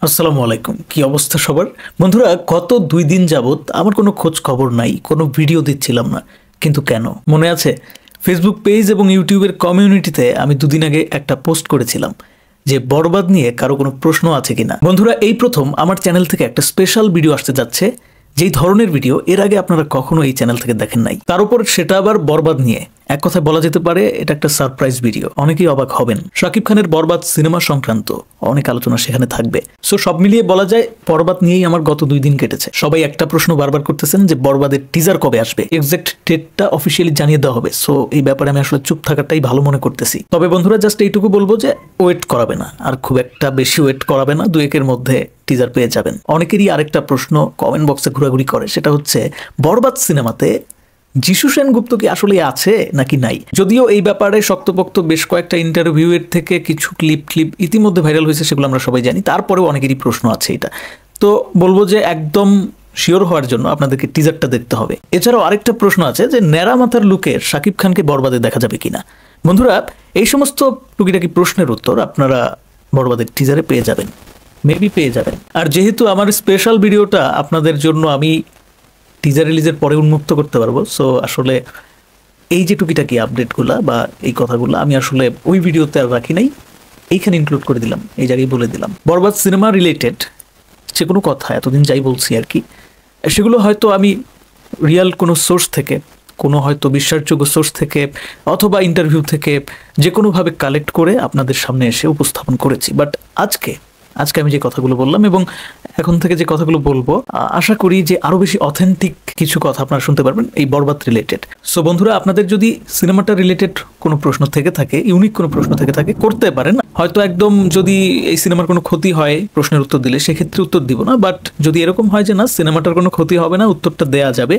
আসসালামু আলাইকুম। কি অবস্থা সবার? বন্ধুরা, গত 2 দিন যাবত আমার কোনো খোঁজ খবর নাই, কোনো ভিডিও দিচ্ছিলাম না। কিন্তু কেন? মনে আছে? ফেসবুক পেজ এবং ইউটিউবের কমিউনিটিতে আমি 2 দিন আগে একটা পোস্ট করেছিলাম যে বরবাদ নিয়ে কারো কোনো প্রশ্ন আছে কিনা। বন্ধুরা, এই প্রথম আমার চ্যানেল থেকে একটা স্পেশাল ভিডিও আসতে যাচ্ছে, যেই ধরনের ভিডিও এর আগে আপনারা কখনো এই চ্যানেল থেকে দেখেন নাই। তার উপর সেটা আবার বরবাদ নিয়ে। এক কথায় বলা যেতে পারে এটা একটা সারপ্রাইজ ভিডিও। অনেকেই অবাক হবেন। শাকিব খানের বরবাদ সিনেমা সংক্রান্ত অনেক আলোচনা সেখানে থাকবে। সো সব মিলিয়ে বলা যায় বরবাদ নিয়েই আমার গত 2 দিন কেটেছে। সবাই একটা প্রশ্ন বারবার করতেছেন যে বরবাদের টিজার কবে আসবে, এক্সাক্ট ডেটটা অফিসিয়ালি জানিয়ে দেওয়া হবে। সো এই ব্যাপারে আমি আসলে চুপ থাকাটাই ভালো মনে করতেছি। তবে বন্ধুরা, জাস্ট এইটুকু বলবো যে ওয়েট করাবে না, আর খুব একটা বেশি ওয়েট করাবে না, 2-1 মধ্যে টিজার পেয়ে যাবেন। অনেকেরই আরেকটা প্রশ্ন কমেন্ট বক্সে ঘোরাঘুরি করে, সেটা হচ্ছে বরবাদ সিনেমাতে যিশু সেনগুপ্ত কি আসলে আছে নাকি নাই। যদিও এই ব্যাপারে শক্তপোক্ত বেশ কয়েকটা ইন্টারভিউয়ের থেকে কিছু ক্লিপ ইতিমধ্যে ভাইরাল হয়েছে, সেগুলো আমরা সবাই জানি। তারপরেও অনেকেরই প্রশ্ন আছে এটা। তো বলবো যে একদম শিওর হওয়ার জন্য আপনাদেরকে টিজারটা দেখতে হবে। এছাড়াও আরেকটা প্রশ্ন আছে যে ন্যাড়া মাথার লুকে শাকিব খানকে বরবাদে দেখা যাবে কিনা। বন্ধুরা, এই সমস্ত টুকিটাকি প্রশ্নের উত্তর আপনারা বরবাদের টিজারে পেয়ে যাবেন, মেবি পেয়ে যাবেন। আর যেহেতু আমার স্পেশাল ভিডিওটা আপনাদের জন্য আমি টিজার রিলিজের পরে উন্মুক্ত করতে পারবো, সো আসলে এই যে টুকিটাকি আপডেটগুলা বা এই কথাগুলো আমি আসলে ওই ভিডিওতে আর রাখি নাই, এইখানে ইনক্লুড করে দিলাম, এই জায়গায় বলে দিলাম। বরবাদ সিনেমা রিলেটেড যে কোনো কথা এতদিন যাই বলছি আর কি, সেগুলো হয়তো আমি রিয়াল কোনো সোর্স থেকে, কোনো হয়তো বিশ্বাসযোগ্য সোর্স থেকে অথবা ইন্টারভিউ থেকে যে কোনোভাবে কালেক্ট করে আপনাদের সামনে এসে উপস্থাপন করেছি। বাট আজকে আমি যে কথাগুলো বললাম এবং এখন থেকে যে কথাগুলো বলবো, আশা করি যে আরো বেশি অথেন্টিক কিছু কথা আপনারা শুনতে পারবেন এই বরবাদ রিলেটেড। সো বন্ধুরা, আপনাদের যদি সিনেমাটা রিলেটেড কোনো প্রশ্ন থেকে থাকে, ইউনিক কোনো প্রশ্ন থেকে থাকে, করতে পারেন। হয়তো একদম যদি এই সিনেমার কোনো ক্ষতি হয় প্রশ্নের উত্তর দিলে, সেক্ষেত্রে উত্তর দিব না। বাট যদি এরকম হয় যে না, সিনেমাটার কোনো ক্ষতি হবে না, উত্তরটা দেয়া যাবে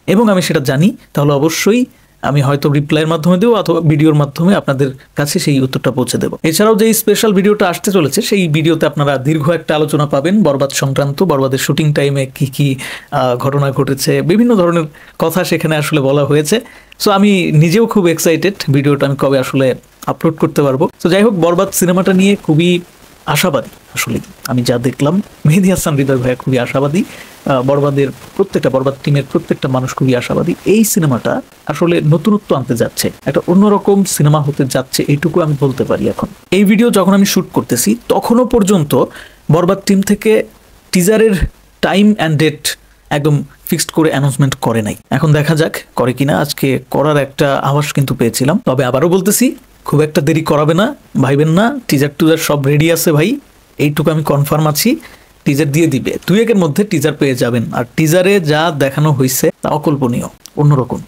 এবং আমি সেটা জানি, তাহলে অবশ্যই আমি হয়তো রিপ্লাইয়ের মাধ্যমে দেবো অথবা ভিডিওর মাধ্যমে আপনাদের কাছে সেই উত্তরটা পৌঁছে দেবো। এছাড়াও যে স্পেশাল ভিডিওটা আসতে চলেছে, সেই ভিডিওতে আপনারা দীর্ঘ একটা আলোচনা পাবেন বরবাদ সংক্রান্ত, বরবাদের শুটিং টাইমে কি কি ঘটনা ঘটেছে, বিভিন্ন ধরনের কথা সেখানে আসলে বলা হয়েছে। সো আমি নিজেও খুব এক্সাইটেড ভিডিওটা আমি কবে আসলে আপলোড করতে পারবো। তো যাই হোক, বরবাদ সিনেমাটা নিয়ে খুবই আশাবাদী। আসলে আমি যা দেখলাম, মেহেদী হাসান হৃদয় ভাইয়া খুবই আশাবাদী, বরবাদের বরবাদ টিমের প্রত্যেকটা মানুষ খুবই আশাবাদী। এই সিনেমাটা আসলে নতুনত্ব আনতে যাচ্ছে, একটা অন্যরকম সিনেমা হতে যাচ্ছে, এইটুকু আমি বলতে পারি। এখন এই ভিডিও যখন আমি শুট করতেছি, তখনও পর্যন্ত বরবাদ টিম থেকে টিজারের টাইম অ্যান্ড ডেট একদম ফিক্সড করে অ্যানাউন্সমেন্ট করে নাই। এখন দেখা যাক করে কিনা। আজকে করার একটা আভাস কিন্তু পেয়েছিলাম। তবে আবারও বলতেছি, খুব একটা দেরি করাবে না, ভাইবেন না। টিজার টুজার সব রেডি আছে ভাই, এইটুকু আমি কনফার্ম আছি। টিজার দিয়ে দিবে, 2-1 মধ্যে টিজার পেয়ে যাবেন। আর টিজারে যা দেখানো হয়েছে তা অকল্পনীয়, অন্যরকম।